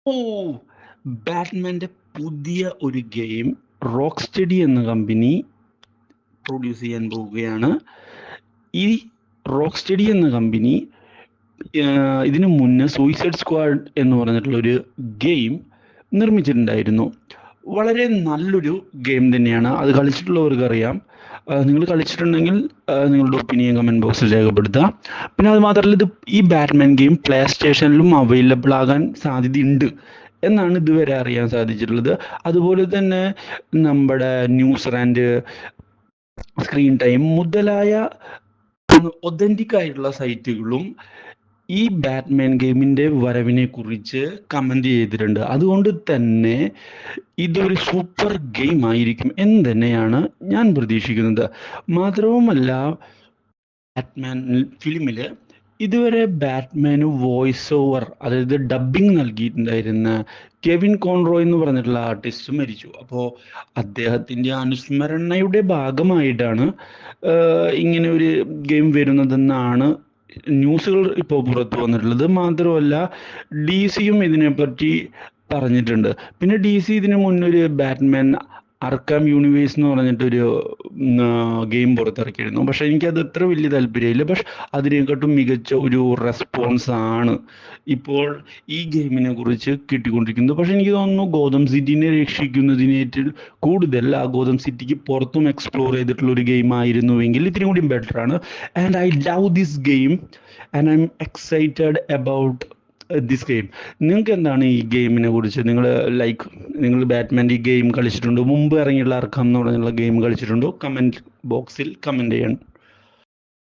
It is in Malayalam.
ഓ ബാറ്റ്മാൻ്റെ പുതിയ ഒരു ഗെയിം റോക്ക് സ്റ്റഡി എന്ന കമ്പനി പ്രൊഡ്യൂസ് ചെയ്യാൻ പോവുകയാണ്. ഈ റോക്ക് സ്റ്റഡി എന്ന കമ്പനി ഇതിനു മുന്നേ സൂയിസൈഡ് സ്ക്വാഡ് എന്ന് പറഞ്ഞിട്ടുള്ളൊരു ഗെയിം നിർമ്മിച്ചിട്ടുണ്ടായിരുന്നു. വളരെ നല്ലൊരു ഗെയിം തന്നെയാണ്. അത് കളിച്ചിട്ടുള്ളവർക്കറിയാം. നിങ്ങൾ കളിച്ചിട്ടുണ്ടെങ്കിൽ നിങ്ങളുടെ ഒപ്പീനിയൻ കമൻറ്റ് ബോക്സിൽ രേഖപ്പെടുത്തുക. പിന്നെ അത് മാത്രമല്ല, ഈ ബാറ്റ്മാൻ ഗെയിം പ്ലേ സ്റ്റേഷനിലും അവൈലബിൾ ആകാൻ സാധ്യതയുണ്ട് എന്നാണ് ഇതുവരെ അറിയാൻ സാധിച്ചിട്ടുള്ളത്. അതുപോലെ തന്നെ നമ്മുടെ ന്യൂസ് റാൻഡ്, സ്ക്രീൻ ടൈം മുതലായ ഒതൻറ്റിക് ആയിട്ടുള്ള സൈറ്റുകളും ഈ ബാറ്റ്മാൻ ഗെയിമിൻ്റെ വരവിനെ കുറിച്ച് കമൻ്റ് ചെയ്തിട്ടുണ്ട്. അതുകൊണ്ട് തന്നെ ഇതൊരു സൂപ്പർ ഗെയിം ആയിരിക്കും എന്ന് തന്നെയാണ് ഞാൻ പ്രതീക്ഷിക്കുന്നത്. മാത്രവുമല്ല, ബാറ്റ്മാൻ ഫിലിമിൽ ഇതുവരെ ബാറ്റ്മാന് വോയിസ് ഓവർ, അതായത് ഡബ്ബിംഗ് നൽകിയിട്ടുണ്ടായിരുന്ന കെവിൻ കോൺറോയ് എന്ന് പറഞ്ഞിട്ടുള്ള ആർട്ടിസ്റ്റ് മരിച്ചു. അപ്പോൾ അദ്ദേഹത്തിൻ്റെ അനുസ്മരണയുടെ ഭാഗമായിട്ടാണ് ഇങ്ങനെ ഒരു ഗെയിം വരുന്നതെന്നാണ് ന്യൂസുകൾ ഇപ്പോൾ പുറത്തു വന്നിട്ടുള്ളത്. മാത്രമല്ല, DC ഇതിനെപ്പറ്റി പറഞ്ഞിട്ടുണ്ട്. പിന്നെ DC ഇതിനു മുന്നൊരു ബാറ്റ്മാൻ അർക്കാം യൂണിവേഴ്സ് എന്ന് പറഞ്ഞിട്ടൊരു ഗെയിം പുറത്തിറക്കിയിരുന്നു. പക്ഷേ എനിക്കത് അത്ര വലിയ താല്പര്യമില്ല. പക്ഷെ അതിനെക്കാട്ടും മികച്ച ഒരു റെസ്പോൺസ് ആണ് ഇപ്പോൾ ഈ ഗെയിമിനെ കുറിച്ച് കിട്ടിക്കൊണ്ടിരിക്കുന്നത്. പക്ഷെ എനിക്ക് തോന്നുന്നു ഗോതം സിറ്റിനെ രക്ഷിക്കുന്നതിനേറ്റ് കൂടുതൽ ആ ഗോതം സിറ്റിക്ക് പുറത്തും എക്സ്പ്ലോർ ചെയ്തിട്ടുള്ള ഒരു ഗെയിം ആയിരുന്നുവെങ്കിൽ ഇത്തിരി കൂടി ബെറ്റർ ആണ്. And I love this game and I M excited about this game. നിങ്ങൾക്ക് എന്താണ് ഈ ഗെയിമിനെ കുറിച്ച്? നിങ്ങൾ ബാറ്റ്മാൻ്റെ ഈ ഗെയിം കളിച്ചിട്ടുണ്ടോ? മുമ്പ് ഇറങ്ങിയുള്ള അർക്കം എന്ന് പറഞ്ഞുള്ള ഗെയിം കളിച്ചിട്ടുണ്ടോ? കമൻറ്റ് ബോക്സിൽ കമൻറ്റ് ചെയ്യണം.